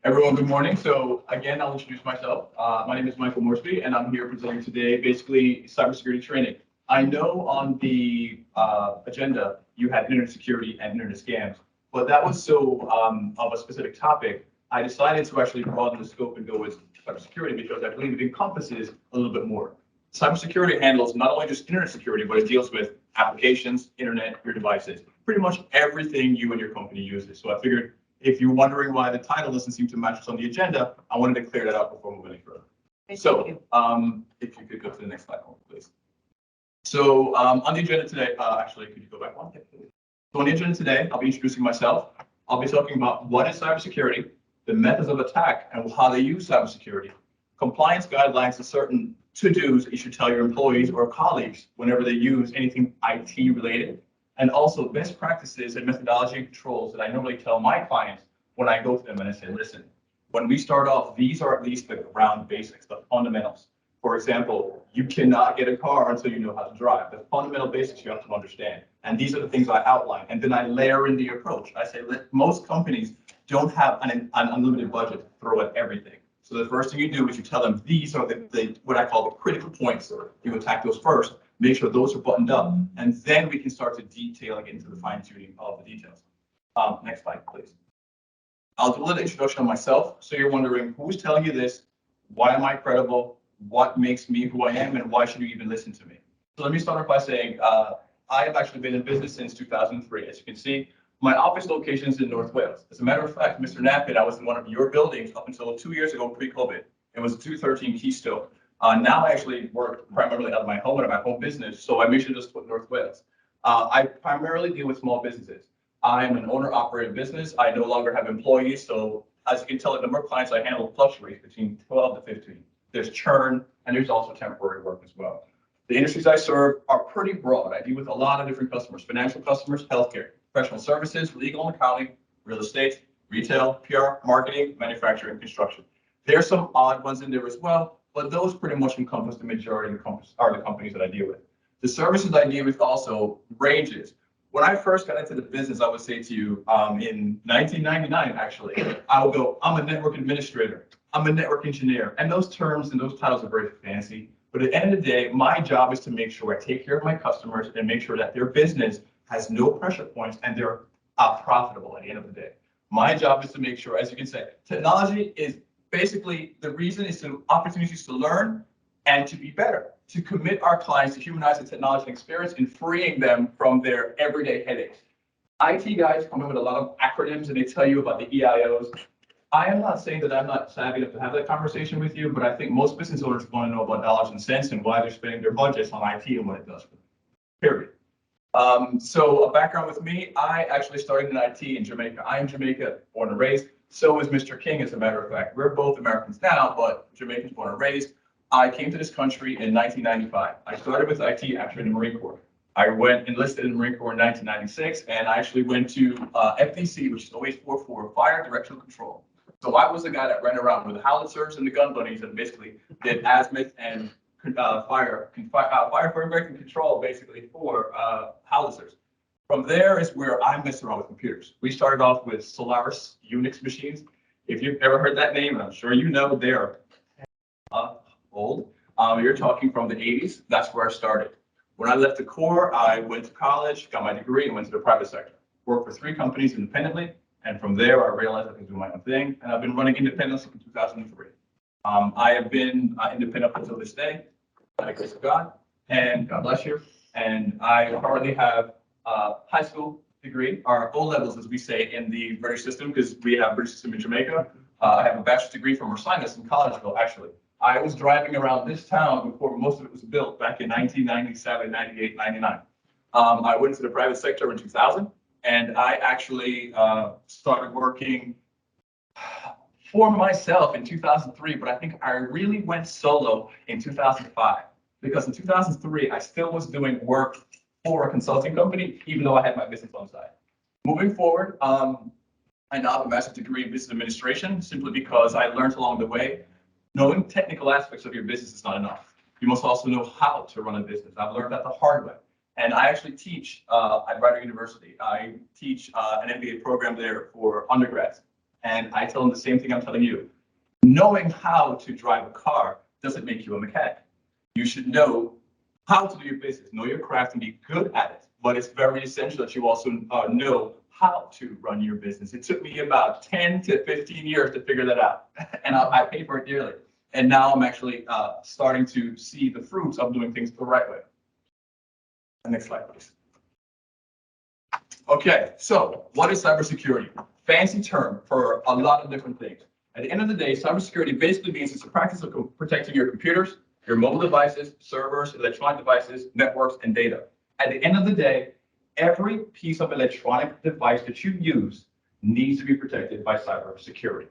Everyone, good morning. So again, I'll introduce myself. My name is Mfa Multi-Factor, and I'm here presenting today basically cybersecurity training. I know on the agenda you had internet security and internet scams, but that was so of a specific topic. I decided to actually broaden the scope and go with cybersecurity because I believe it encompasses a little bit more. Cybersecurity handles not only just internet security, but it deals with applications, internet, your devices, pretty much everything you and your company uses. So I figured if you're wondering why the title doesn't seem to match what's on the agenda, I wanted to clear that up before moving any further. So if you could go to the next slide, please. So on the agenda today, actually, could you go back one? So on the agenda today, I'll be introducing myself. I'll be talking about what is cybersecurity, the methods of attack, and how they use cybersecurity, compliance guidelines, and certain to-dos that you should tell your employees or colleagues whenever they use anything IT related, and also best practices and methodology and controls that I normally tell my clients when I go to them and I say, listen, when we start off, these are at least the ground basics, the fundamentals. For example, you cannot get a car until you know how to drive. The fundamental basics you have to understand. And these are the things I outline. And then I layer in the approach. I say, most companies don't have an unlimited budget to throw at everything. So the first thing you do is you tell them these are the what I call the critical points. You attack those first, make sure those are buttoned up, and then we can start to detail and get into the fine tuning of the details. Next slide, please. I'll do a little introduction on myself. So you're wondering who's telling you this? Why am I credible? What makes me who I am, and why should you even listen to me? So let me start off by saying I have actually been in business since 2003. As you can see, my office location is in North Wales. As a matter of fact, Mr. Nappin, I was in one of your buildings up until 2 years ago, pre-COVID. It was 213 Keystone. Now I actually work primarily out of my home and my home business, so I mentioned just with North Wales. I primarily deal with small businesses. I am an owner-operated business. I no longer have employees, so as you can tell, the number of clients I handle fluctuates between 12 to 15. There's churn, and there's also temporary work as well. The industries I serve are pretty broad. I deal with a lot of different customers: financial customers, healthcare, professional services, legal and accounting, real estate, retail, PR, marketing, manufacturing, construction. There's some odd ones in there as well, but those pretty much encompass the majority of the companies that I deal with. The services I deal with also ranges. When I first got into the business, I would say to you, in 1999, actually, I would go, I'm a network administrator, I'm a network engineer. And those terms and those titles are very fancy. But at the end of the day, my job is to make sure I take care of my customers and make sure that their business has no pressure points and they're profitable at the end of the day. My job is to make sure, as you can say, technology is basically the reason is to opportunities to learn and to be better, to commit our clients to humanize the technology and experience and freeing them from their everyday headaches. IT guys come in with a lot of acronyms and they tell you about the EIOs. I am not saying that I'm not savvy enough to have that conversation with you, but I think most business owners want to know about dollars and cents and why they're spending their budgets on IT and what it does for them, period. So a background with me, I actually started in IT in Jamaica. I am Jamaica, born and raised. So is Mr. King, as a matter of fact. We're both Americans now, but Jamaicans born and raised. I came to this country in 1995. I started with IT actually in the Marine Corps. I enlisted in the Marine Corps in 1996, and I actually went to FDC, which is always 44, Fire Directional Control. So I was the guy that ran around with the howitzers and the gun bunnies and basically did azimuth and fire break control basically for howitzers. From there is where I messed around with computers. We started off with Solaris Unix machines. If you've ever heard that name, and I'm sure you know, they're old. You're talking from the 80s. That's where I started. When I left the Corps, I went to college, got my degree, and went to the private sector. Worked for 3 companies independently, and from there I realized I could do my own thing, and I've been running independently since 2003. I have been independent up until this day, by the grace of God, and God bless you. And I currently have a high school degree, or O levels, as we say in the British system, because we have British system in Jamaica. I have a bachelor's degree from Marsinus in Collegeville, actually. I was driving around this town before most of it was built back in 1997, 98, 99. I went into the private sector in 2000, and I actually started working for myself in 2003, but I think I really went solo in 2005, because in 2003, I still was doing work for a consulting company, even though I had my business on the side. Moving forward, I now have a master's degree in business administration, simply because I learned along the way, knowing technical aspects of your business is not enough. You must also know how to run a business. I've learned that the hard way. And I actually teach at Rider University. I teach an MBA program there for undergrads. And I tell them the same thing I'm telling you. Knowing how to drive a car doesn't make you a mechanic. You should know how to do your business, know your craft and be good at it. But it's very essential that you also know how to run your business. It took me about 10 to 15 years to figure that out. And I paid for it dearly. And now I'm actually starting to see the fruits of doing things the right way. Next slide, please. Okay, so what is cybersecurity? Fancy term for a lot of different things. At the end of the day, cybersecurity basically means it's the practice of protecting your computers, your mobile devices, servers, electronic devices, networks, and data. At the end of the day, every piece of electronic device that you use needs to be protected by cybersecurity.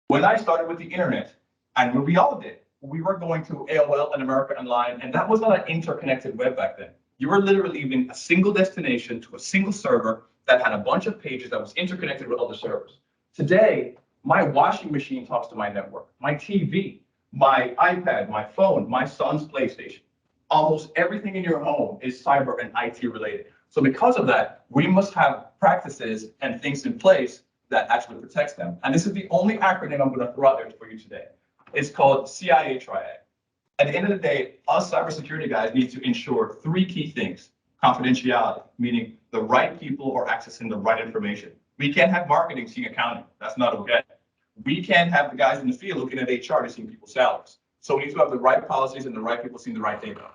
When I started with the internet, and we all did, we were going to AOL and America Online, and that was not an interconnected web back then. You were literally leaving a single destination to a single server that had a bunch of pages that was interconnected with other servers. Today, my washing machine talks to my network, my TV, my iPad, my phone, my son's PlayStation. Almost everything in your home is cyber and IT related. So because of that, we must have practices and things in place that actually protects them. And this is the only acronym I'm going to throw out there for you today. It's called CIA Triad. At the end of the day, us cybersecurity guys need to ensure three key things. Confidentiality, meaning the right people are accessing the right information. We can't have marketing seeing accounting. That's not okay. We can't have the guys in the field looking at HR to see people's salaries. So we need to have the right policies and the right people seeing the right data.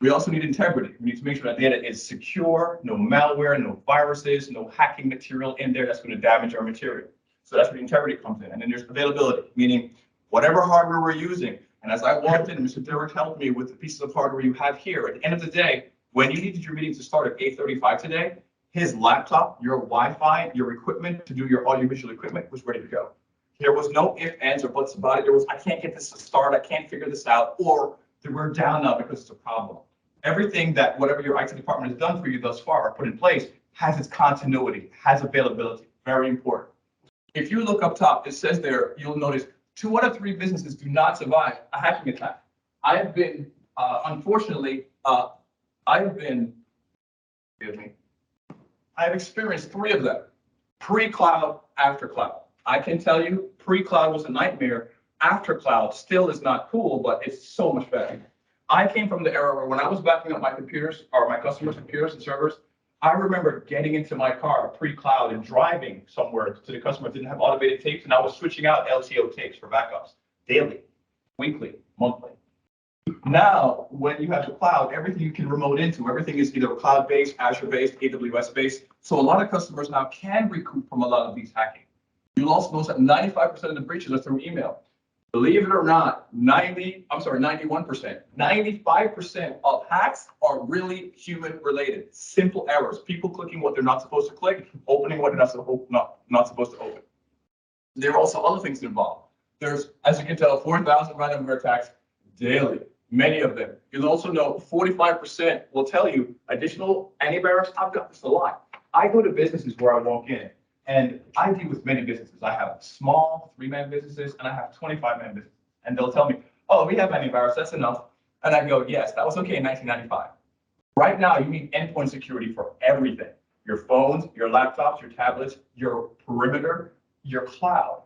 We also need integrity. We need to make sure that data is secure, no malware, no viruses, no hacking material in there that's going to damage our material. So that's where integrity comes in. And then there's availability, meaning whatever hardware we're using. And as I walked in, Mr. Derrick helped me with the pieces of hardware you have here. At the end of the day, when you needed your meeting to start at 8:35 today, his laptop, your Wi-Fi, your equipment to do your audiovisual equipment was ready to go. There was no ifs, ands, or buts about it. There was, I can't get this to start. I can't figure this out. Or we're down now because it's a problem. Everything that whatever your IT department has done for you thus far or put in place has its continuity, has availability. Very important. If you look up top, it says there, you'll notice 2 out of 3 businesses do not survive a hacking attack. I have been, unfortunately, I've experienced 3 of them, pre-cloud, after cloud. I can tell you pre-cloud was a nightmare. After cloud still is not cool, but it's so much better. I came from the era where when I was backing up my computers or my customers' computers and servers, I remember getting into my car pre-cloud and driving somewhere to the customer didn't have automated tapes, and I was switching out LTO tapes for backups daily, weekly, monthly. Now, when you have the cloud, everything you can remote into, everything is either cloud-based, Azure-based, AWS-based. So a lot of customers now can recoup from a lot of these hacking. You'll also notice that 95% of the breaches are through email. Believe it or not, 91%, 95% of hacks are really human related. Simple errors, people clicking what they're not supposed to click, opening what they're not supposed to open. There are also other things involved. There's, as you can tell, 4,000 ransomware attacks daily, many of them. You'll also know 45% will tell you additional antivirus. I've got this a lot. I go to businesses where I walk in. And I deal with many businesses. I have small 3-man businesses and I have 25-man businesses. And they'll tell me, oh, we have antivirus, that's enough. And I go, yes, that was okay in 1995. Right now, you need endpoint security for everything. Your phones, your laptops, your tablets, your perimeter, your cloud.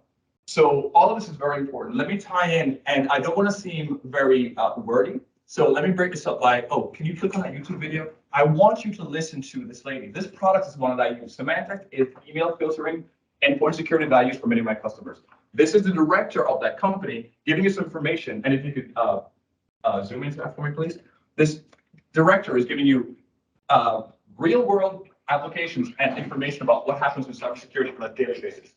So all of this is very important. Let me tie in, and I don't want to seem very wordy. So let me break this up by, oh, can you click on that YouTube video? I want you to listen to this lady. This product is one that I use. Symantec is email filtering, endpoint security that I use for many of my customers. This is the director of that company giving you some information. And if you could zoom into that for me, please. This director is giving you real world applications and information about what happens with cybersecurity on a daily basis.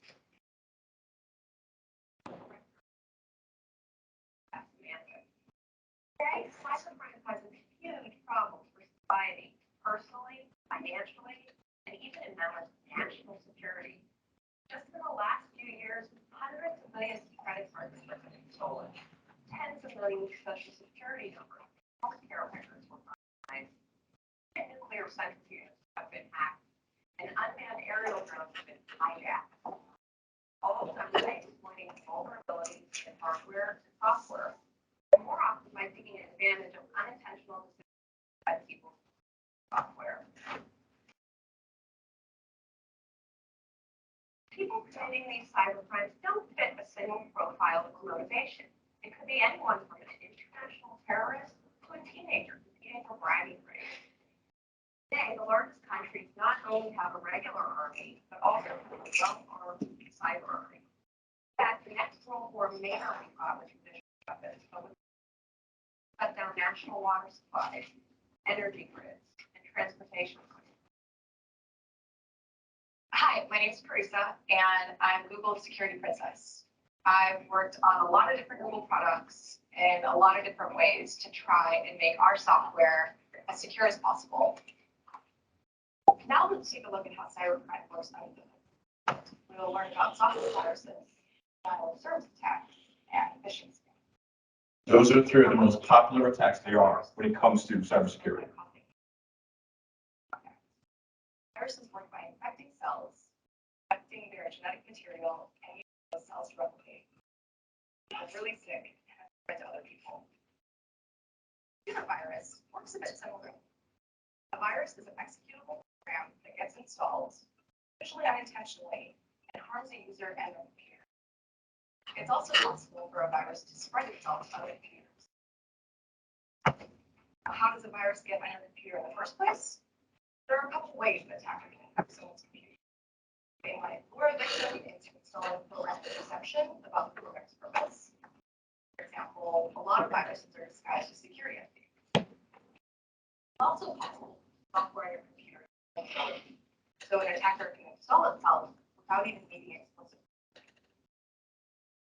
Today, cybercrime has a huge problem for society, personally, financially, and even in matters of national security. Just in the last few years, hundreds of millions of credit cards have been stolen. Tens of millions of social security numbers, healthcare records were compromised, and nuclear centrifuges have been hacked, and unmanned aerial drones have been hijacked. All of them are exploiting vulnerabilities in hardware and software. More often by taking advantage of unintentional decisions by people's software. People committing these cyber crimes don't fit a single profile or motivation. It could be anyone from an international terrorist to a teenager competing for bragging rights. Today, the largest countries not only have a regular army, but also have a well-armed cyber army. In fact, the next World War may not be fought with traditional weapons, but with cut down national water supplies, energy grids, and transportation. Hi, my name is Carissa, and I'm Google's security princess. I've worked on a lot of different Google products in a lot of different ways to try and make our software as secure as possible. Now let's take a look at how cybercrime works under the hood. We will learn about software viruses, service attacks, and phishing scams. Those are three of the most popular attacks there are when it comes to cybersecurity. Viruses work by infecting cells, affecting their genetic material, and using those cells to replicate. It's really sick and spread to other people. Computer virus works a bit similar. A virus is an executable program that gets installed, usually unintentionally, and harms a user and their computer. It's also possible for a virus to spread itself to other computers. How does a virus get on your computer in the first place? There are a couple ways an attacker can infect someone's computer. They might lure a victim into installing programmed deception about the program's purpose. For example, a lot of viruses are disguised as security updates. It's also possible software on your computer. So an attacker can install itself without even needing explicit.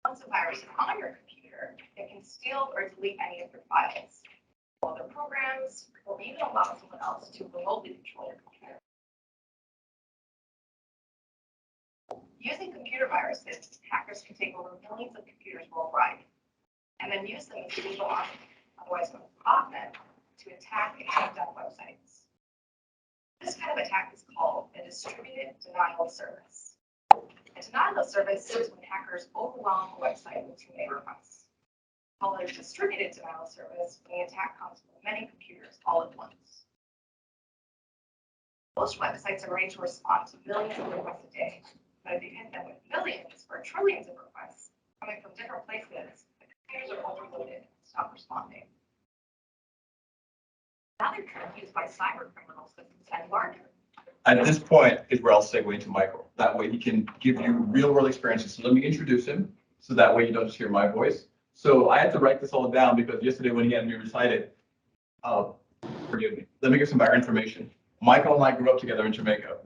Once a virus is on your computer, it can steal or delete any of your files, other programs, or even allow someone else to remotely control your computer. Using computer viruses, hackers can take over millions of computers worldwide and then use them as digital armor, otherwise known as botnet, to attack and shut down websites. This kind of attack is called a distributed denial of service. A denial of service is when hackers overwhelm a website with too many requests. Called a distributed denial of service when the attack comes from many computers all at once. Most websites are ready to respond to millions of requests a day, but if you hit them with millions or trillions of requests coming from different places, the computers are overloaded and stop responding. Another trick used by cyber criminals is to send larger. At this point is where I'll segue into Michael. That way he can give you real world experiences. So let me introduce him so that way you don't just hear my voice. So I had to write this all down because yesterday when he had me recite it, forgive me. Let me give some background information. Michael and I grew up together in Jamaica.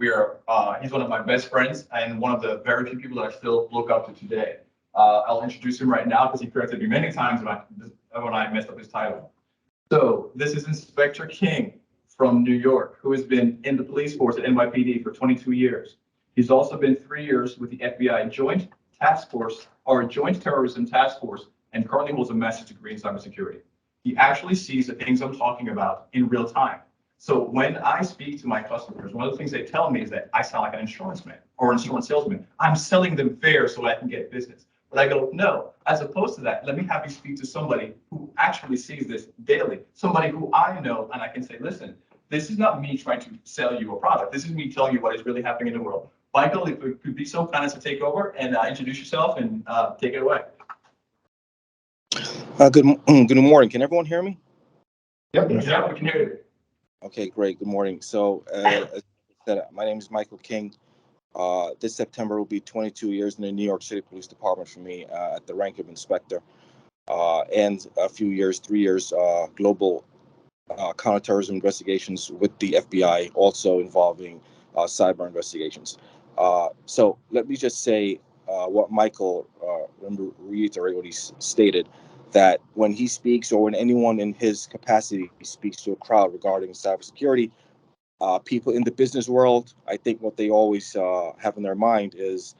He's one of my best friends and one of the very few people that I still look up to today. I'll introduce him right now because he corrected me many times when I messed up his title. So this is Inspector King from New York, who has been in the police force at NYPD for 22 years. He's also been 3 years with the FBI Joint Task Force, or Joint Terrorism Task Force, and currently holds a master's degree in cybersecurity. He actually sees the things I'm talking about in real time. So when I speak to my customers, one of the things they tell me is that I sound like an insurance man or an insurance salesman. I'm selling them fair so I can get business. But I go, no, as opposed to that, let me have you speak to somebody who actually sees this daily, somebody who I know, and I can say, listen, this is not me trying to sell you a product. This is me telling you what is really happening in the world. Michael, if you could be so kind as to take over and introduce yourself and take it away. Good morning. Can everyone hear me? Yep, yeah, we can hear you. Okay, great. Good morning. So, as I said, my name is Michael King. This September will be 22 years in the New York City Police Department for me at the rank of inspector, and a few years, 3 years, global counterterrorism investigations with the FBI, also involving cyber investigations. So let me just say what Michael, reiterate what he stated, that when he speaks or when anyone in his capacity speaks to a crowd regarding cybersecurity, people in the business world, I think what they always have in their mind is,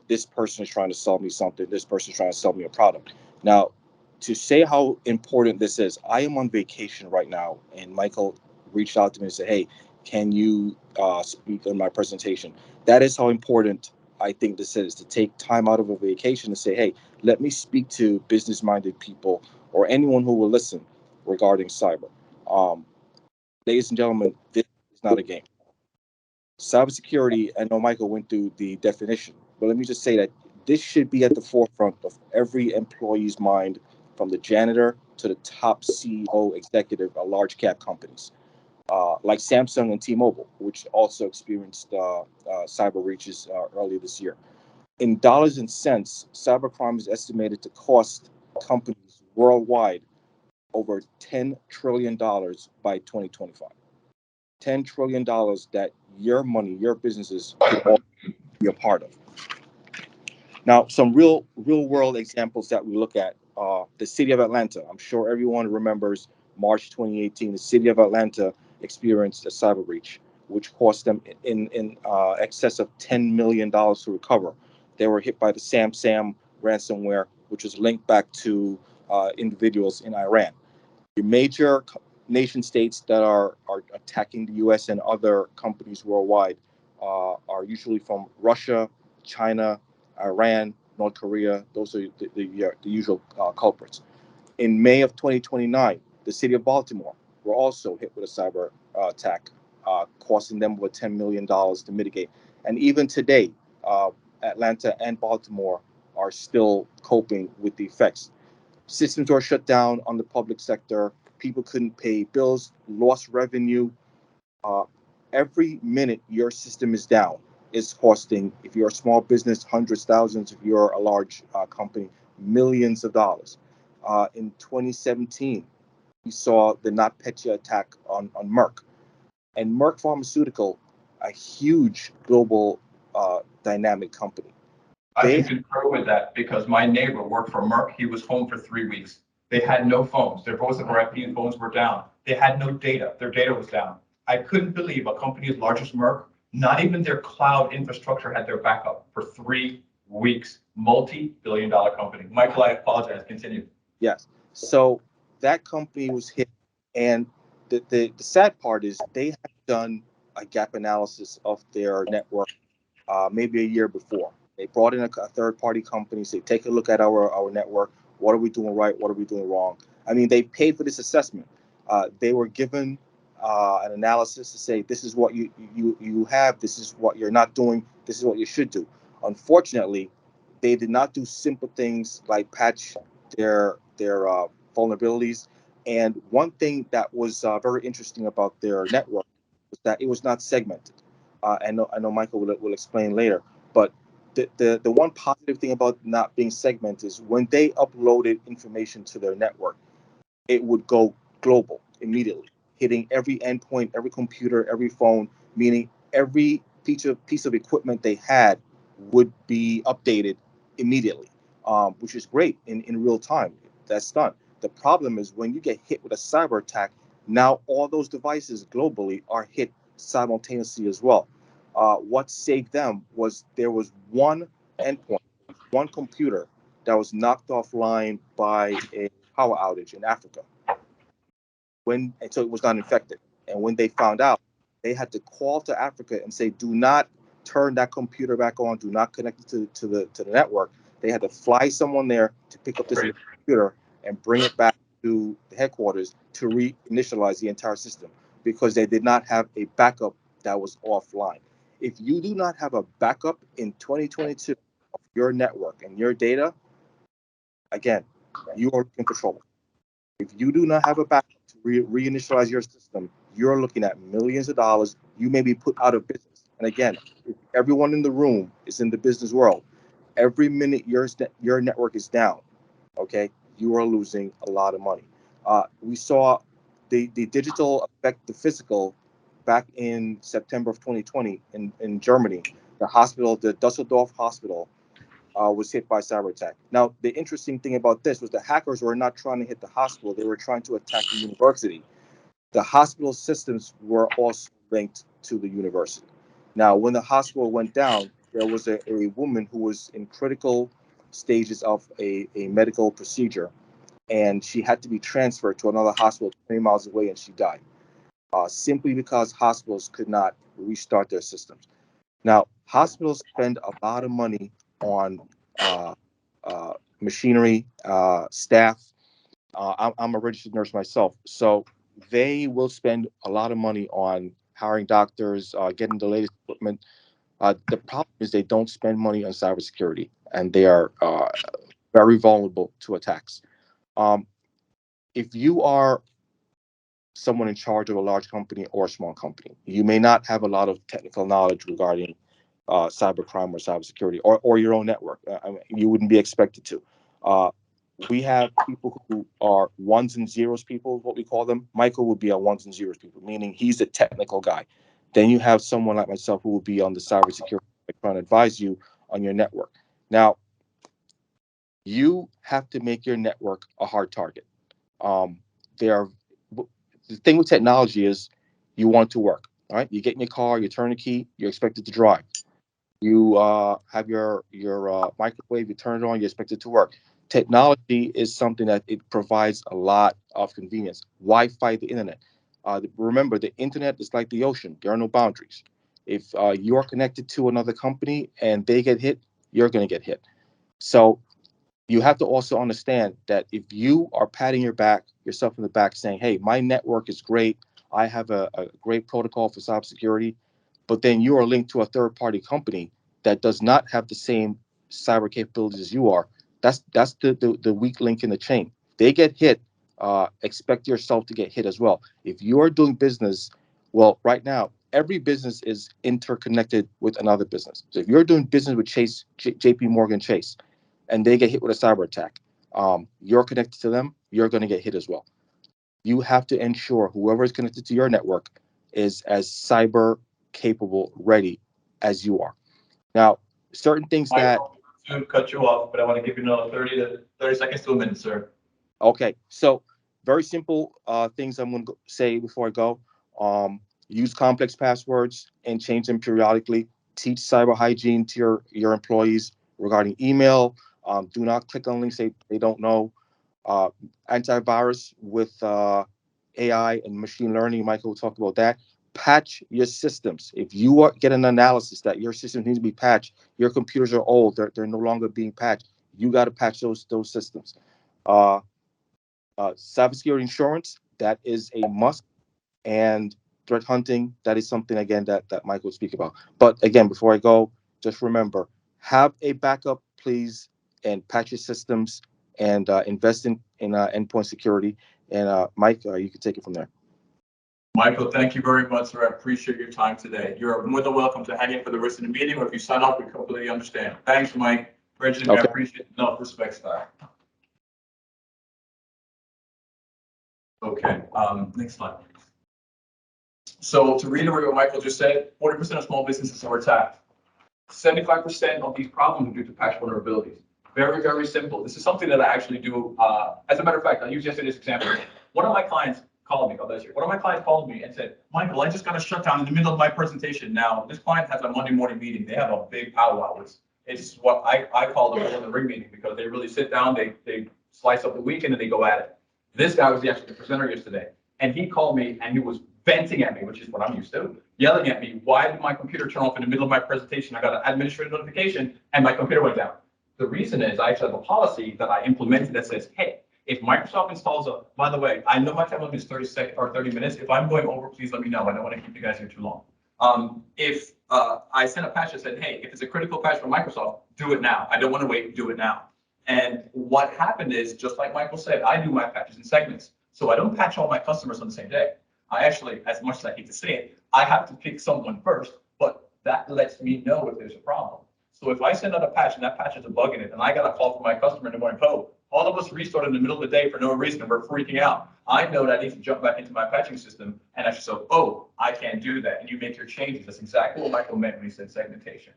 this person is trying to sell me something, this person is trying to sell me a product. Now, to say how important this is, I am on vacation right now, and Michael reached out to me and said, hey, can you speak on my presentation? That is how important I think this is, to take time out of a vacation to say, hey, let me speak to business-minded people or anyone who will listen regarding cyber. Ladies and gentlemen, this is not a game. Cybersecurity, I know Michael went through the definition. but let me just say that this should be at the forefront of every employee's mind, from the janitor to the top CEO executive of large cap companies, like Samsung and T-Mobile, which also experienced cyber breaches earlier this year. In dollars and cents, cybercrime is estimated to cost companies worldwide over $10 trillion by 2025. $10 trillion that your money, your businesses could all be a part of. Now, some real world examples that we look at, the city of Atlanta. I'm sure everyone remembers March 2018. The city of Atlanta experienced a cyber breach, which cost them in excess of $10 million to recover. They were hit by the Sam ransomware, which was linked back to individuals in Iran. The major nation states that are attacking the U.S. and other companies worldwide are usually from Russia, China, Iran, North Korea. Those are the usual culprits. In May of 2029, the city of Baltimore were also hit with a cyber attack, costing them over $10 million to mitigate. And even today, Atlanta and Baltimore are still coping with the effects. Systems were shut down on the public sector. People couldn't pay bills, lost revenue. Uh, every minute your system is down is costing, if you're a small business, hundreds, thousands. If you're a large company, millions of dollars. In 2017, we saw the NotPetya attack on Merck. And Merck Pharmaceutical, a huge global dynamic company. I can concur with that because my neighbor worked for Merck. He was home for 3 weeks. They had no phones. Their voice over IP phones were down. They had no data. Their data was down. I couldn't believe a company as large as Merck, not even their cloud infrastructure had their backup for 3 weeks. Multi-billion-dollar company. Michael, I apologize. Continue. Yes. So that company was hit. And the sad part is they have done a gap analysis of their network maybe a year before. They brought in a third-party company, say, take a look at our network. What are we doing right? What are we doing wrong? I mean, they paid for this assessment. They were given an analysis to say, this is what you have, this is what you're not doing, this is what you should do. Unfortunately, they did not do simple things like patch their vulnerabilities. And one thing that was very interesting about their network was that it was not segmented. I know Michael will explain later, but the one positive thing about not being segmented is when they uploaded information to their network, it would go global immediately, hitting every endpoint, every computer, every phone, meaning every piece of equipment they had would be updated immediately, which is great in real time. That's done. The problem is when you get hit with a cyber attack, now all those devices globally are hit simultaneously as well. What saved them was there was one endpoint, one computer that was knocked offline by a power outage in Africa. And so it was not infected. And when they found out, they had to call to Africa and say, do not turn that computer back on, do not connect it to the network. They had to fly someone there to pick up this computer and bring it back to the headquarters to reinitialize the entire system because they did not have a backup that was offline. If you do not have a backup in 2022 of your network and your data, again, you are looking for trouble. If you do not have a backup to reinitialize your system, you're looking at millions of dollars. You may be put out of business. And again, if everyone in the room is in the business world, every minute your network is down, okay, you are losing a lot of money. We saw the digital affect the physical back in September of 2020 in Germany. The Dusseldorf hospital, was hit by cyber attack. Now, the interesting thing about this was the hackers were not trying to hit the hospital. They were trying to attack the university. The hospital systems were also linked to the university. Now, when the hospital went down, there was a woman who was in critical stages of a medical procedure, and she had to be transferred to another hospital 20 miles away, and she died, simply because hospitals could not restart their systems. Now, hospitals spend a lot of money on machinery, staff. I'm a registered nurse myself, so they will spend a lot of money on hiring doctors, getting the latest equipment. The problem is they don't spend money on cybersecurity, and they are very vulnerable to attacks. Um, if you are someone in charge of a large company or a small company, you may not have a lot of technical knowledge regarding cybercrime or cybersecurity or your own network. I mean, you wouldn't be expected to. Uh, we have people who are ones and zeros people, what we call them. Michael would be a ones and zeros people, meaning he's the technical guy. Then you have someone like myself who will be on the cybersecurity, trying to advise you on your network. Now, you have to make your network a hard target. Um, they are the thing with technology is you want it to work. All right, you get in your car, you turn the key, you're expected to drive. You have your microwave, you turn it on, you expect it to work. Technology is something that it provides a lot of convenience. Why fight the internet? Remember, the internet is like the ocean. There are no boundaries. If you are connected to another company and they get hit, you're going to get hit. So you have to also understand that if you are patting yourself in the back, saying, "Hey, my network is great. I have a great protocol for cybersecurity," but then you are linked to a third-party company that does not have the same cyber capabilities as you are. That's the weak link in the chain. They get hit. Expect yourself to get hit as well. If you are doing business, well, right now every business is interconnected with another business. So if you're doing business with Chase, J.P. Morgan Chase, and they get hit with a cyber attack, you're connected to them, you're going to get hit as well. You have to ensure whoever is connected to your network is as cyber capable, ready as you are. Now, certain things that, Michael, to cut you off, but I want to give you another 30 seconds to a minute, sir. okay, so very simple things I'm going to say before I go. Use complex passwords and change them periodically. Teach cyber hygiene to your employees regarding email. Do not click on links they don't know. Uh, Antivirus with AI and machine learning. Michael will talk about that. Patch your systems. If you get an analysis that your system needs to be patched, your computers are old, they're no longer being patched. You got to patch those systems. Uh, Cybersecurity insurance, that is a must, and threat hunting, that is something again that Michael will speak about. But again, before I go, just remember, have a backup, please, and patch your systems and invest in endpoint security. And Mike, you can take it from there. Michael, thank you very much, sir. I appreciate your time today. You're more than welcome to hang in for the rest of the meeting, or if you sign off, we completely understand. Thanks, Mike. Bridget, I Okay. appreciate it. No, respects that. Okay, next slide. So to reiterate what Michael just said, 40% of small businesses are attacked. 75% of these problems are due to patch vulnerabilities. Very, very simple. This is something that I actually do. As a matter of fact, I'll use yesterday's example. One of my clients called me, one of my clients called me and said, "Michael, I just got a shutdown in the middle of my presentation." Now, this client has a Monday morning meeting. They have a big powwow. It's what I call the ring meeting, because they really sit down, they slice up the weekend and they go at it. This guy was actually the presenter yesterday, and he called me and he was venting at me, which is what I'm used to, yelling at me. Why did my computer turn off in the middle of my presentation? I got an administrative notification and my computer went down. The reason is I actually have a policy that I implemented that says, hey, if Microsoft installs a, by the way, I know my time limit is 30 seconds or 30 minutes. If I'm going over, please let me know. I don't want to keep you guys here too long. If I sent a patch that said, hey, if it's a critical patch from Microsoft, do it now. I don't want to wait, do it now. And what happened is, just like Michael said, I do my patches in segments. So I don't patch all my customers on the same day. I actually, as much as I hate to say it, I have to pick someone first, but that lets me know if there's a problem. So if I send out a patch and that patch has a bug in it, and I got a call from my customer in the morning, oh, all of us restarted in the middle of the day for no reason, and we're freaking out. I know that I need to jump back into my patching system and actually say, oh, I can't do that. And you make your changes. That's exactly what Michael meant when he said segmentation.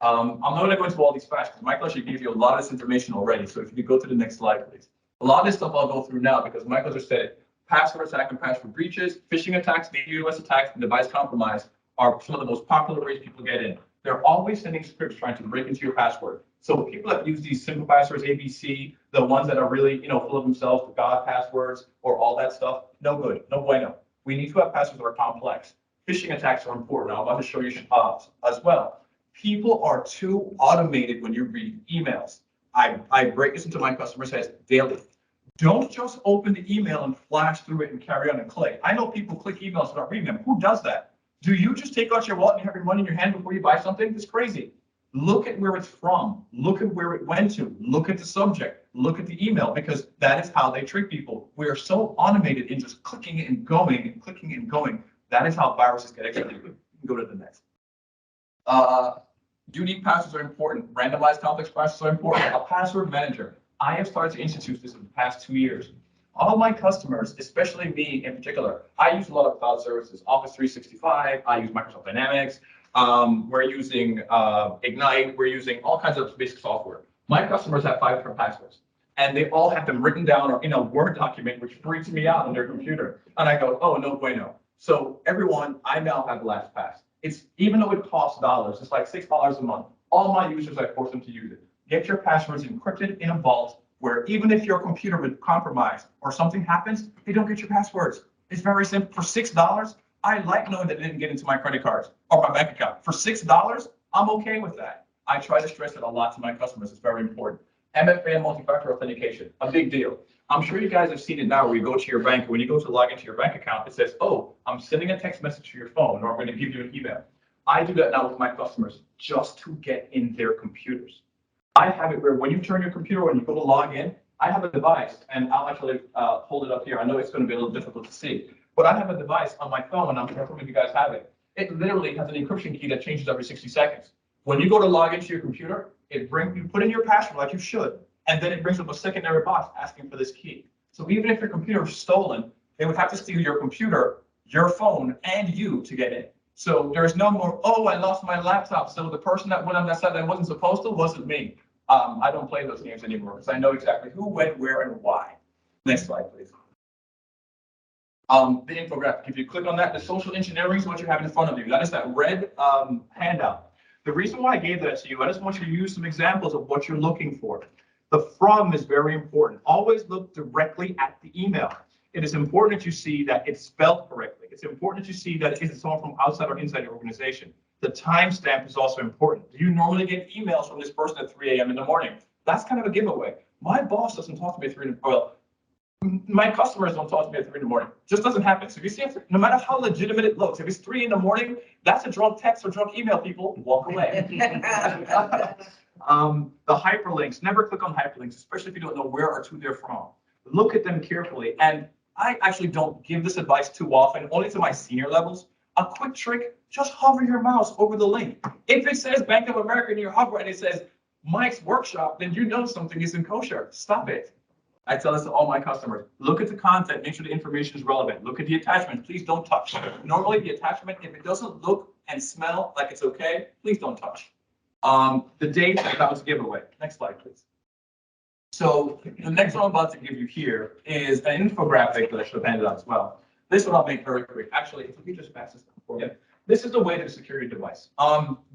I'm not going to go into all these facts because Michael actually gave you a lot of this information already. So if you could go to the next slide, please. A lot of this stuff I'll go through now because Michael just said it. Password attack and password breaches, phishing attacks, DDoS attacks, and device compromise are some of the most popular ways people get in. They're always sending scripts trying to break into your password. So people that use these simple passwords, ABC, the ones that are really, full of themselves, the God passwords or all that stuff, no good, no bueno. We need to have passwords that are complex. Phishing attacks are important. I'm about to show you as well. People are too automated when you read emails. I break this into my customer says daily. Don't just open the email and flash through it and carry on and click. I know people click emails without reading them. Who does that? Do you just take out your wallet and have your money in your hand before you buy something? It's crazy. Look at where it's from. Look at where it went to. Look at the subject. Look at the email, because that is how they trick people. We are so automated in just clicking and going and clicking and going. That is how viruses get executed. You can go to the next. Unique passwords are important. Randomized complex passwords are important. A password manager. I have started to institute this in the past 2 years. All my customers, especially me in particular, I use a lot of cloud services, Office 365, I use Microsoft Dynamics, we're using Ignite, we're using all kinds of basic software. My customers have 5 different passwords, and they all have them written down or in a Word document, which freaks me out on their computer. And I go, oh, no bueno. So everyone, I now have LastPass. It's, even though it costs dollars, it's like $6 a month. All my users, I force them to use it. Get your passwords encrypted in a vault, where even if your computer would compromise or something happens, they don't get your passwords. It's very simple. For $6, I like knowing that it didn't get into my credit cards or my bank account. For $6, I'm okay with that. I try to stress it a lot to my customers. It's very important. Mfa Multi-Factor Authentication, a big deal. I'm sure you guys have seen it now where you go to your bank, when you go to log into your bank account, it says, oh, I'm sending a text message to your phone, or I'm going to give you an email. I do that now with my customers just to get in their computers. I have it where when you turn your computer on, you go to log in, I have a device, and I'll actually hold it up here. I know it's going to be a little difficult to see, but I have a device on my phone, and I'm sure some of you guys have it. It literally has an encryption key that changes every 60 seconds. When you go to log into your computer, you put in your password like you should, and then it brings up a secondary box asking for this key. So even if your computer is stolen, they would have to steal your computer, your phone, and you to get in. So there's no more, oh, I lost my laptop, so the person that went on that side that wasn't supposed to wasn't me. I don't play those games anymore because I know exactly who, when, where, and why. Next slide, please. The infographic, if you click on that, the social engineering is what you have in front of you. That is that red handout. The reason why I gave that to you, I just want you to use some examples of what you're looking for. The from is very important. Always look directly at the email. It is important that you see that it's spelled correctly. It's important that you see that it's someone from outside or inside your organization. The timestamp is also important. Do you normally get emails from this person at 3 a.m. in the morning? That's kind of a giveaway. My boss doesn't talk to me at 3 in the morning. Well, my customers don't talk to me at 3 in the morning. Just doesn't happen. So if you see it, no matter how legitimate it looks, if it's 3 in the morning, that's a drunk text or drunk email, people. Walk away. The hyperlinks, never click on hyperlinks, especially if you don't know where or who they're from. Look at them carefully. And I actually don't give this advice too often, only to my senior levels. A quick trick, just hover your mouse over the link. If it says Bank of America and you hover and it says Mike's Workshop, then you know something isn't kosher. Stop it. I tell this to all my customers. Look at the content, make sure the information is relevant. Look at the attachment, please don't touch. Normally the attachment, if it doesn't look and smell like it's okay, please don't touch. The date that was giveaway. Next slide, please. So the next one I'm about to give you here is an infographic that I should have handed out as well. This one I'll make very quick. Actually, if you just pass this down for me. This is the way to secure your device.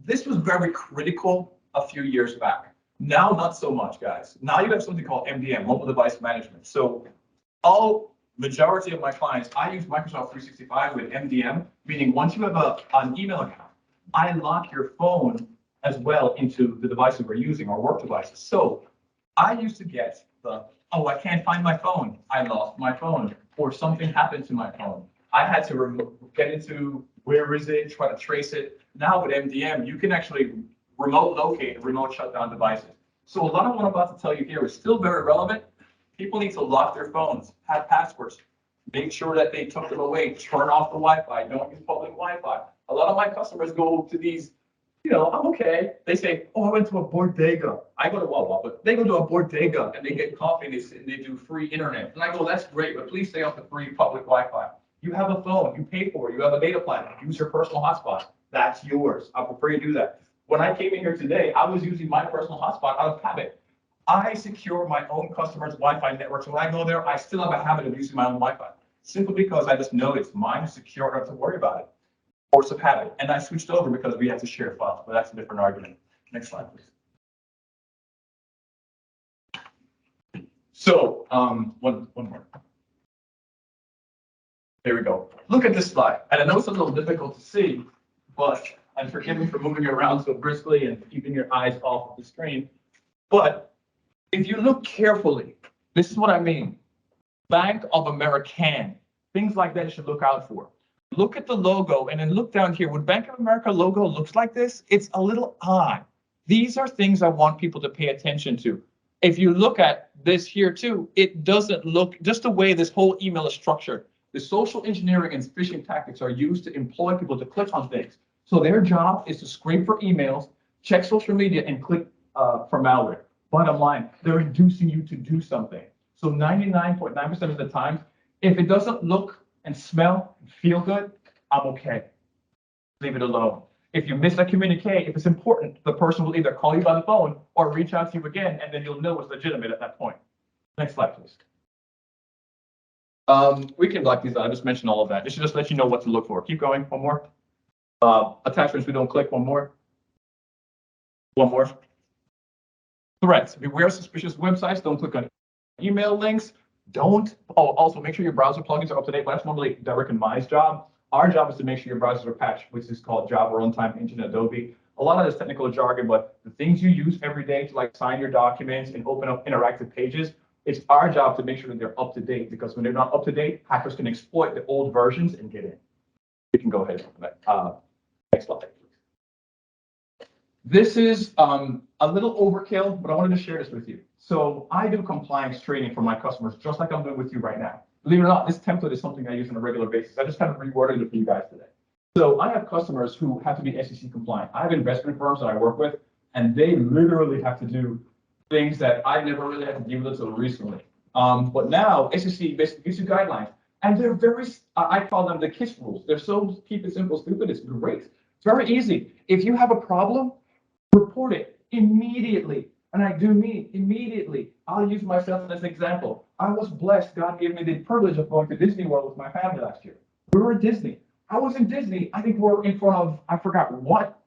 This was very critical a few years back. Now, not so much, guys. Now you have something called MDM, Mobile Device Management. So majority of my clients, I use Microsoft 365 with MDM, meaning once you have an email account, I lock your phone as well into the devices we're using, our work devices. So I used to get the, oh, I can't find my phone. I lost my phone, or something happened to my phone. I had to get into where is it, try to trace it. Now with MDM, you can actually remote locate and remote shut down devices. So a lot of what I'm about to tell you here is still very relevant. People need to lock their phones, have passwords, make sure that they took them away, turn off the Wi-Fi, don't use public Wi-Fi. A lot of my customers go to these, I'm okay. They say, oh, I went to a bodega. I go to Wawa, but they go to a bodega and they get coffee and they do free internet. And I go, that's great, but please stay off the free public Wi-Fi. You have a phone, you pay for it, you have a data plan, use your personal hotspot. That's yours. I prefer you do that. When I came in here today, I was using my personal hotspot out of habit. I secure my own customers' Wi-Fi network. So when I go there, I still have a habit of using my own Wi-Fi, simply because I just know it's mine, secure, I don't have to worry about it. Force of habit. And I switched over because we have to share files, but that's a different argument. Next slide, please. So one more. There we go. Look at this slide. And I know it's a little difficult to see, but I'm forgiven for moving around so briskly and keeping your eyes off of the screen. But if you look carefully, this is what I mean. Bank of American, things like that you should look out for. look at the logo and then look down here. When Bank of America logo looks like this, it's a little odd. These are things I want people to pay attention to. If you look at this here too, it doesn't look, just the way this whole email is structured. The social engineering and phishing tactics are used to employ people to click on things. So their job is to scrape for emails, check social media, and click for malware. Bottom line, they're inducing you to do something. So 99.9% of the time, if it doesn't look and smell and feel good, I'm okay. Leave it alone. If you miss a communique, if it's important, the person will either call you by the phone or reach out to you again, and then you'll know it's legitimate at that point. Next slide, please. We can block these out. I just mentioned all of that. It should just let you know what to look for. Keep going. One more. Attachments we don't click. One more. One more. Threats. Beware of suspicious websites. Don't click on email links. Don't. Oh, also make sure your browser plugins are up to date. But that's normally Derek and my job. Our job is to make sure your browsers are patched, which is called Java Runtime Engine Adobe. A lot of this technical jargon, but the things you use every day to like sign your documents and open up interactive pages, it's our job to make sure that they're up to date, because when they're not up to date, hackers can exploit the old versions and get in. You can go ahead. Next slide. This is a little overkill, but I wanted to share this with you. So I do compliance training for my customers, just like I'm doing with you right now. Believe it or not, this template is something I use on a regular basis. I just kind of reworded it for you guys today. So I have customers who have to be SEC compliant. I have investment firms that I work with, and they literally have to do things that I never really had to deal with until recently. But now SEC basically gives you guidelines, and they're very, I call them the KISS rules. They're so keep it simple, stupid. It's great. It's very easy. If you have a problem, report it immediately. And I do mean immediately. I'll use myself as an example. I was blessed. God gave me the privilege of going to Disney World with my family last year. We were at Disney. I was in Disney. I think we were in front of, I forgot what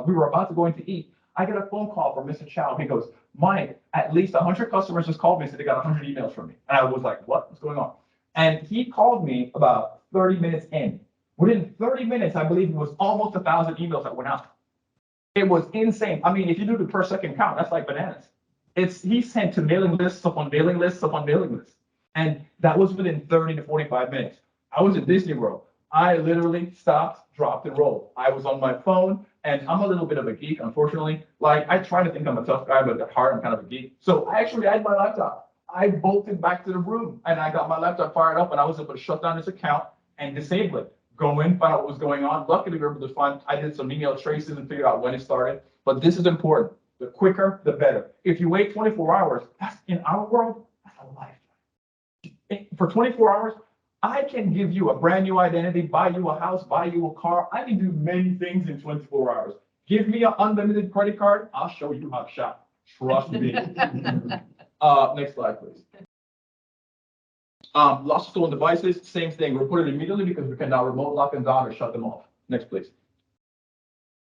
we were about to go in to eat. I get a phone call from Mr. Chow. He goes, Mike, at least 100 customers just called me and said they got 100 emails from me. And I was like, what's going on? And he called me about 30 minutes in. Within 30 minutes, I believe it was almost 1,000 emails that went out. It was insane. I mean, if you do the per second count, that's like bananas. He sent to mailing lists, stuff on mailing lists, stuff on mailing lists. And that was within 30 to 45 minutes. I was at Disney World. I literally stopped, dropped, and rolled. I was on my phone, and I'm a little bit of a geek, unfortunately. Like, I try to think I'm a tough guy, but at heart, I'm kind of a geek. So I actually had my laptop. I bolted back to the room, and I got my laptop fired up, and I was able to shut down this account and disable it. Go in, find out what was going on. Luckily, we were able to find, I did some email traces and figure out when it started. But this is important. The quicker, the better. If you wait 24 hours, that's in our world, that's a lifetime. For 24 hours, I can give you a brand new identity, buy you a house, buy you a car. I can do many things in 24 hours. Give me an unlimited credit card, I'll show you how to shop. Trust me. Next slide, please. Lost stolen devices, same thing. Report it immediately because we can now remote lock them down or shut them off. Next, please.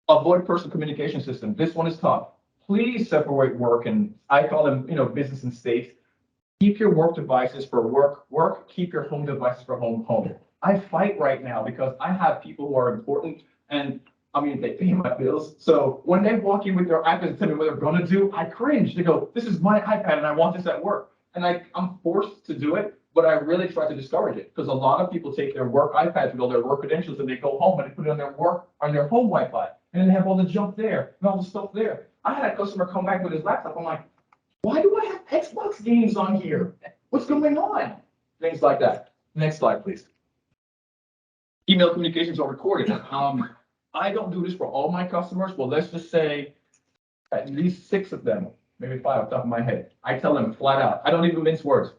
Avoid personal communication system. This one is tough. Please separate work and I call them, business and state. Keep your work devices for work. Keep your home devices for home. I fight right now because I have people who are important and they pay my bills. So when they walk in with their iPad and tell me what they're gonna do, I cringe. They go, this is my iPad and I want this at work. And I'm forced to do it, but I really try to discourage it because a lot of people take their work iPads with all their work credentials and they go home and they put it on their home Wi-Fi. And then they have all the junk there and all the stuff there. I had a customer come back with his laptop. I'm like, why do I have Xbox games on here? What's going on? Things like that. Next slide, please. Email communications are recorded. I don't do this for all my customers, but let's just say at least 6 of them, maybe 5 off the top of my head. I tell them flat out, I don't even mince words.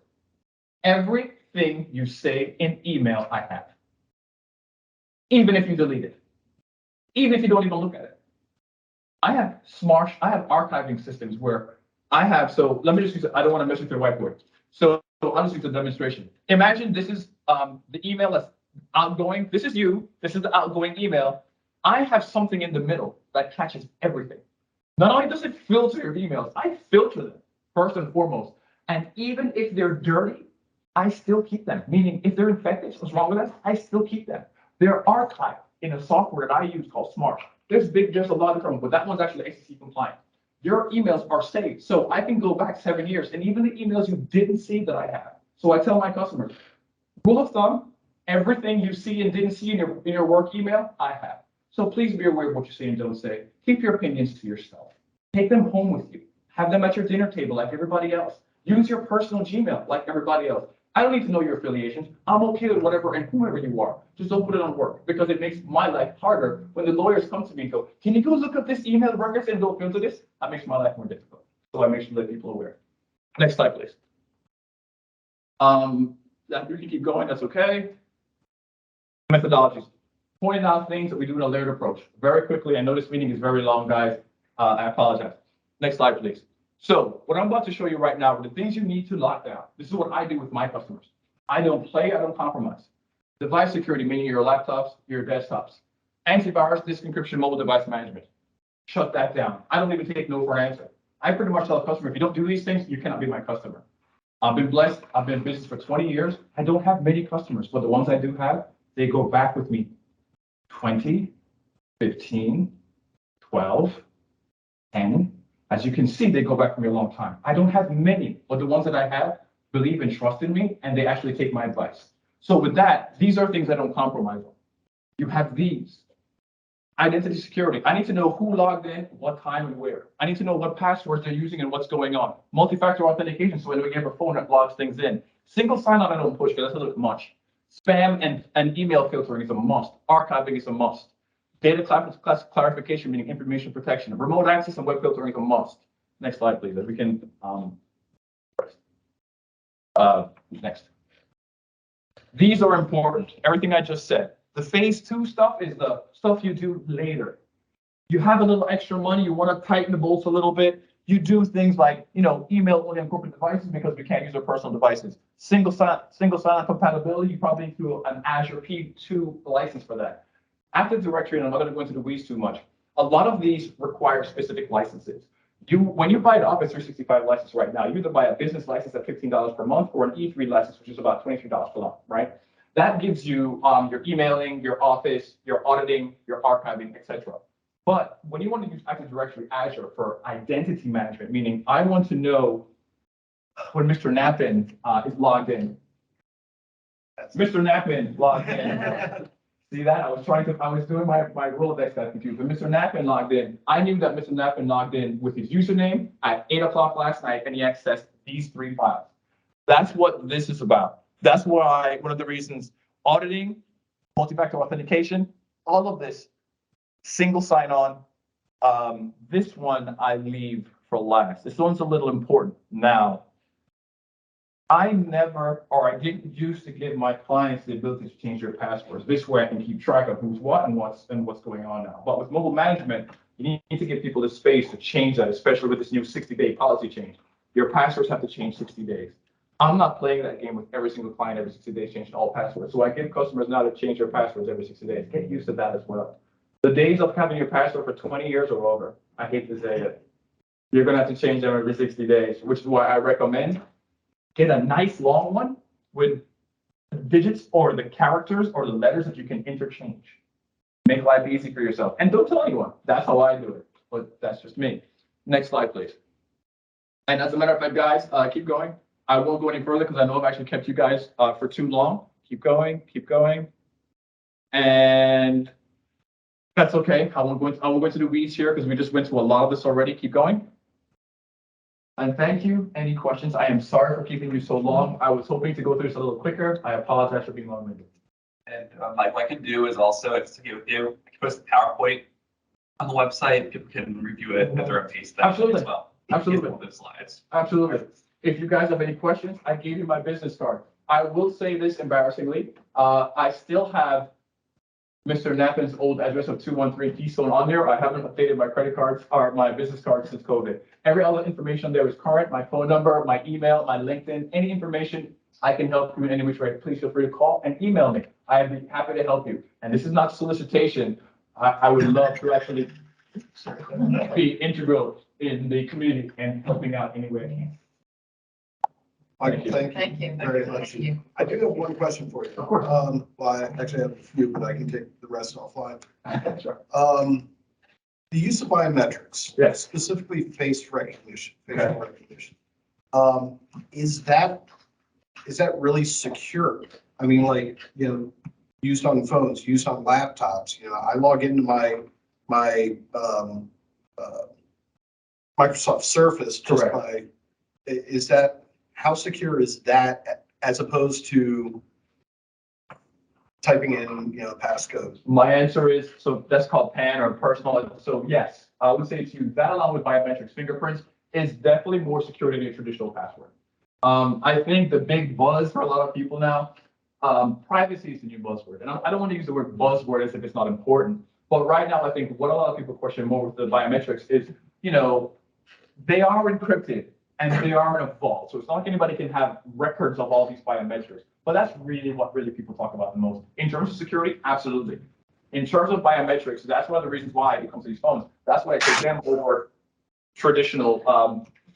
Everything you say in email, I have. Even if you delete it. Even if you don't even look at it. I have archiving systems where so let me just use it. I don't want to mess with your whiteboard. So I'll just use a demonstration. Imagine this is the email that's outgoing. This is you. This is the outgoing email. I have something in the middle that catches everything. Not only does it filter your emails, I filter them first and foremost. And even if they're dirty, I still keep them. Meaning if they're infected, what's wrong with them? I still keep them. They're archived in a software that I use called Smart. There's a lot of them, but that one's actually SEC compliant. Your emails are saved. So I can go back 7 years and even the emails you didn't see that I have. So I tell my customers, rule of thumb, Everything you see and didn't see in your work email, I have. So please be aware of what you say and don't say. Keep your opinions to yourself. Take them home with you. Have them at your dinner table like everybody else. Use your personal Gmail like everybody else. I don't need to know your affiliations. I'm okay with whatever and whoever you are. Just don't put it on work because it makes my life harder when the lawyers come to me and go, can you go look up this email records and go filter this? That makes my life more difficult. So I make sure that people are aware. Next slide, please. That you can keep going, that's okay. Methodologies. Pointing out things that we do in a layered approach. Very quickly, I know this meeting is very long, guys. I apologize. Next slide, please. So what I'm about to show you right now are the things you need to lock down. This is what I do with my customers. I don't play, I don't compromise. Device security, meaning your laptops, your desktops. Antivirus, disk encryption, mobile device management. Shut that down. I don't even take no for an answer. I pretty much tell a customer, if you don't do these things, you cannot be my customer. I've been blessed. I've been in business for 20 years. I don't have many customers, but the ones I do have, they go back with me 20, 15, 12, 10. As you can see, they go back for me a long time. I don't have many, but the ones that I have believe and trust in me, and they actually take my advice. So with that, these are things I don't compromise on. You have these. Identity security. I need to know who logged in, what time and where. I need to know what passwords they're using and what's going on. Multi-factor authentication, so when we have a phone that logs things in. Single sign-on, I don't push because that's a little much. Spam and email filtering is a must. Archiving is a must. Data clarification, meaning information protection. Remote access and web filtering is a must. Next slide, please. If we can, next. These are important. Everything I just said. The phase 2 stuff is the stuff you do later. You have a little extra money, you want to tighten the bolts a little bit. You do things like, email only on corporate devices because we can't use our personal devices. Single sign-on compatibility, you probably need to do an Azure P2 license for that. Active Directory, and I'm not going to go into the weeds too much. A lot of these require specific licenses. When you buy an Office 365 license right now, you either buy a business license at $15 per month or an E3 license, which is about $23 per month, right? That gives you your emailing, your Office, your auditing, your archiving, etc. But when you want to use Active Directory Azure for identity management, meaning I want to know when Mr. Knappin is logged in. Mr. Knappin logged in. See that? I was doing my Rolodex that confused. When Mr. Knappin logged in, I knew that Mr. Knappin logged in with his username at 8 o'clock last night, and he accessed these 3 files. That's what this is about. That's why one of the reasons auditing, multi-factor authentication, all of this, single sign-on. This one I leave for last. This one's a little important. Now, I didn't used to give my clients the ability to change their passwords. This way I can keep track of who's what and what's going on now. But with mobile management, you need to give people the space to change that, especially with this new 60-day policy change. Your passwords have to change 60 days. I'm not playing that game with every single client every 60 days, changing all passwords. So I give customers now to change their passwords every 60 days. Get used to that as well. The days of having your password for 20 years are over. I hate to say it. You're going to have to change them every 60 days, which is why I recommend get a nice long one with digits or the characters or the letters that you can interchange. Make life easy for yourself. And don't tell anyone. That's how I do it. But that's just me. Next slide, please. And as a matter of fact, guys, keep going. I won't go any further because I know I've actually kept you guys for too long. Keep going, keep going. And that's okay. I won't go into the weeds here because we just went through a lot of this already. Keep going. And thank you. Any questions? I am sorry for keeping you so long. I was hoping to go through this a little quicker. I apologize for being long-winded. And Mike, what I can do is also, if it's okay with you, I can post the PowerPoint on the website. People can review it at their own pace. Absolutely. As well. Absolutely. Those slides. Absolutely. If you guys have any questions, I gave you my business card. I will say this embarrassingly. I still have Mr. Knappin's old address of 213 Keystone on there. I haven't updated my credit cards or my business card since COVID. Every other information there is current. My phone number, my email, my LinkedIn, any information I can help you in any which way. Please feel free to call and email me. I'd be happy to help you. And this is not solicitation. I would love to actually be integral in the community and helping out any way I can. Thank you very much. I do have one question for you. Of course. Well, I actually have a few, but I can take the rest offline. Sure. The use of biometrics, Yes. specifically facial recognition, is that really secure? I mean, like, used on phones, used on laptops, I log into my Microsoft Surface just Correct. by, how secure is that as opposed to typing in, passcode? My answer is, so that's called PAN or personal. So yes, I would say to you that along with biometrics, fingerprints is definitely more secure than your traditional password. I think the big buzz for a lot of people now, privacy is the new buzzword. And I don't want to use the word buzzword as if it's not important. But right now, I think what a lot of people question more with the biometrics is, they are encrypted and they are in a vault. So it's not like anybody can have records of all these biometrics. But that's really what people talk about the most. In terms of security, absolutely. In terms of biometrics, that's one of the reasons why it comes to these phones. That's why I take them over traditional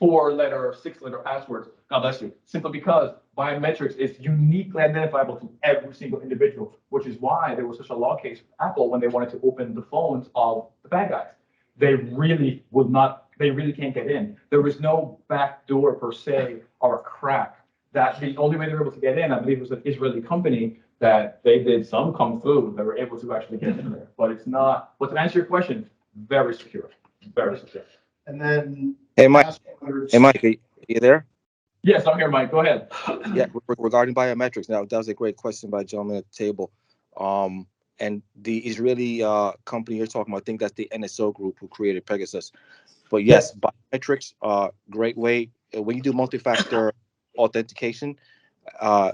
4-letter, 6-letter passwords. God bless you. Simply because biometrics is uniquely identifiable to every single individual, which is why there was such a law case with Apple when they wanted to open the phones of the bad guys. They really can't get in. There was no back door per se or a crack. That the only way they were able to get in, I believe, was an Israeli company that they did some kung fu. They were able to actually get in there. But it's not, but to answer your question, very secure, very secure. And then. Hey, Mike. passwords- Hey, Mike, are you there? Yes, I'm here, Mike. Go ahead. Yeah, regarding biometrics. Now, that was a great question by a gentleman at the table. And the Israeli company you're talking about, I think that's the NSO group who created Pegasus. But yes, biometrics, great way. When you do multi-factor authentication,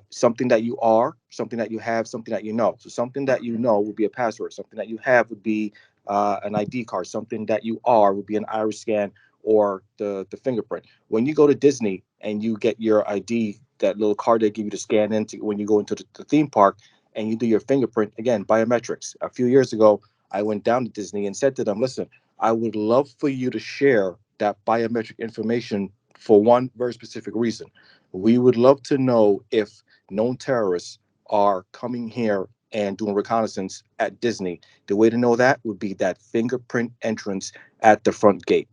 something that you are, something that you have, something that you know. So something that you know would be a password. Something that you have would be an ID card. Something that you are would be an iris scan or the fingerprint. When you go to Disney and you get your ID, that little card they give you to scan into when you go into the theme park and you do your fingerprint, again, biometrics. A few years ago, I went down to Disney and said to them, listen, I would love for you to share that biometric information for one very specific reason. We would love to know if known terrorists are coming here and doing reconnaissance at Disney. The way to know that would be that fingerprint entrance at the front gate.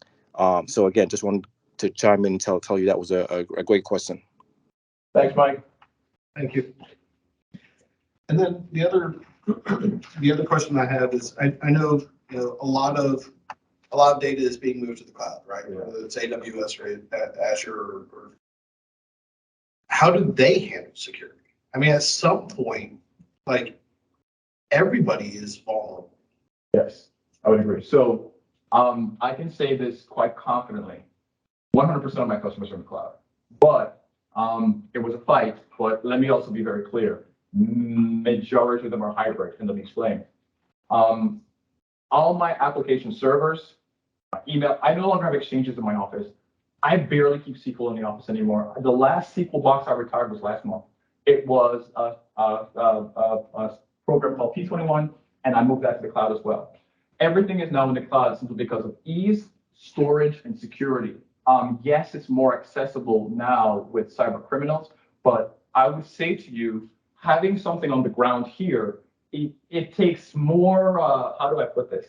So again, just wanted to chime in and tell you that was a great question. Thanks, Mike. Thank you. And then the other question I have is, I know, a lot of data is being moved to the cloud, right? Yeah. Whether it's AWS or Azure or how do they handle security? I mean, at some point, like, everybody is vulnerable. Yes, I would agree. So I can say this quite confidently. 100% of my customers are in the cloud. But it was a fight. But let me also be very clear. Majority of them are hybrid, and let me explain. All my application servers, email, I no longer have exchanges in my office. I barely keep SQL in the office anymore. The last SQL box I retired was last month. It was a program called P21, and I moved that to the cloud as well. Everything is now in the cloud simply because of ease, storage, and security. Yes, it's more accessible now with cyber criminals, but I would say to you, having something on the ground here, it takes more, how do I put this?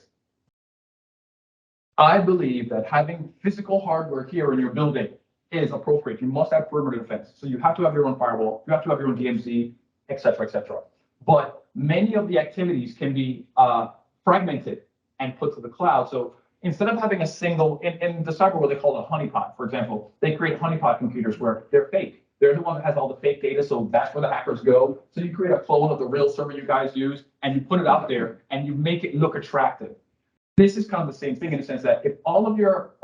I believe that having physical hardware here in your building is appropriate. You must have perimeter defense. So you have to have your own firewall, you have to have your own DMZ, et cetera, et cetera. But many of the activities can be fragmented and put to the cloud. So instead of having a single, in the cyber world, they call it a honeypot, for example. They create honeypot computers where they're fake. They're the one that has all the fake data, so that's where the hackers go. So you create a clone of the real server you guys use, and you put it out there, and you make it look attractive. This is kind of the same thing in the sense that if all of your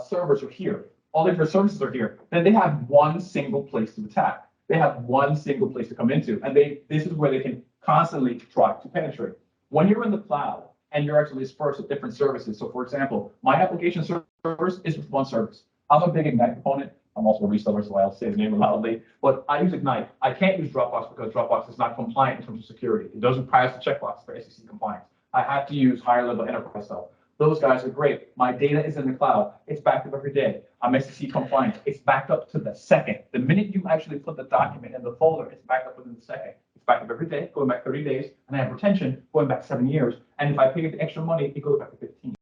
servers are here, all of your services are here, then they have one single place to attack. They have one single place to come into, and this is where they can constantly try to penetrate. When you're in the cloud and you're actually dispersed with different services, so for example, my application service is with one service. I'm a big Ignite component. I'm also a reseller, so I'll say the name loudly, but I use Ignite. I can't use Dropbox because Dropbox is not compliant in terms of security. It doesn't pass the checkbox for SEC compliance. I have to use higher level enterprise stuff. Those guys are great. My data is in the cloud. It's backed up every day. I'm SEC compliant. It's backed up to the second. The minute you actually put the document in the folder, it's backed up within the second. It's backed up every day, going back 30 days, and I have retention going back 7 years. And if I pay the extra money, it goes back to 15.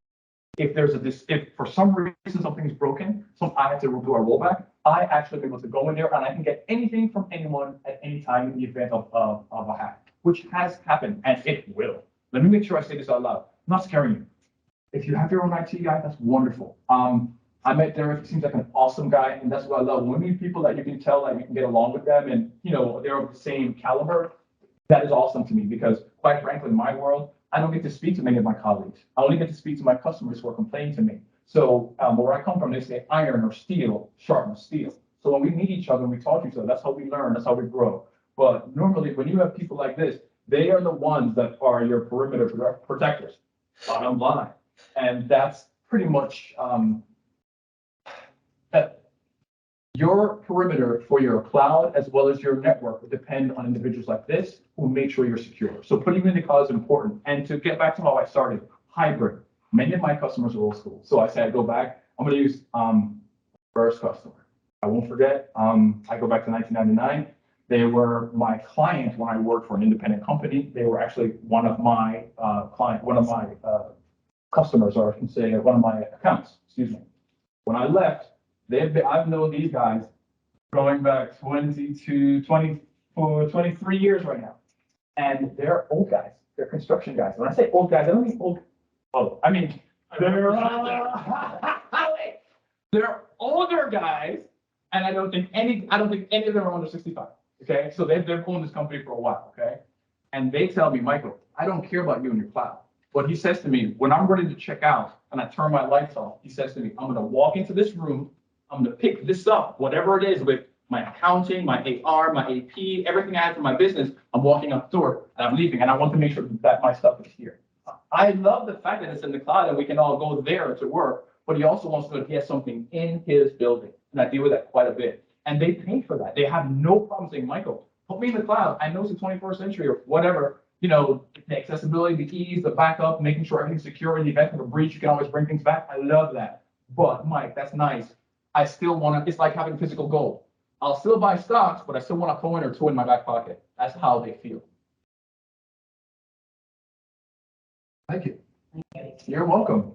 If for some reason something's broken, I have to do a rollback, I actually am able to go in there and I can get anything from anyone at any time in the event of a hack, which has happened and it will. Let me make sure I say this out loud. I'm not scaring you. If you have your own IT guy, that's wonderful. I met Derek, he seems like an awesome guy, and that's what I love. When we meet people that you can tell that you can get along with them and, you know, they're of the same caliber, that is awesome to me because quite frankly, in my world, I don't get to speak to many of my colleagues. I only get to speak to my customers who are complaining to me. So where I come from, they say iron or steel sharpens steel. So when we meet each other and we talk to each other, that's how we learn, that's how we grow. But normally when you have people like this, they are the ones that are your perimeter protectors, bottom line. And that's pretty much that your perimeter for your cloud as well as your network will depend on individuals like this who make sure you're secure. So putting you in the cloud is important. And to get back to how I started, hybrid. Many of my customers are old school. So I say I go back, I'm going to use first customer. I won't forget, I go back to 1999. They were my client when I worked for an independent company. They were actually one of my customers, or I can say one of my accounts, excuse me. When I left, I've known these guys going back 23 years right now. And they're old guys. They're construction guys. When I say old guys, I don't mean old. Oh, I mean, they're older guys. And I don't think any of them are under 65. Okay. So they've owned this company for a while. Okay. And they tell me, Michael, I don't care about you and your cloud. But he says to me, when I'm ready to check out and I turn my lights off, he says to me, I'm going to walk into this room. I'm going to pick this up, whatever it is, with my accounting, my AR, my AP, everything I have for my business. I'm walking up the door and I'm leaving. And I want to make sure that my stuff is here. I love the fact that it's in the cloud and we can all go there to work. But he also wants to know if he has something in his building. And I deal with that quite a bit. And they pay for that. They have no problem saying, Michael, put me in the cloud. I know it's the 21st century or whatever. You know, the accessibility, the ease, the backup, making sure everything's secure. In the event of a breach, you can always bring things back. I love that. But Mike, that's nice. I still want to, it's like having physical gold. I'll still buy stocks, but I still want a coin or two in my back pocket. That's how they feel. Thank you. You're welcome.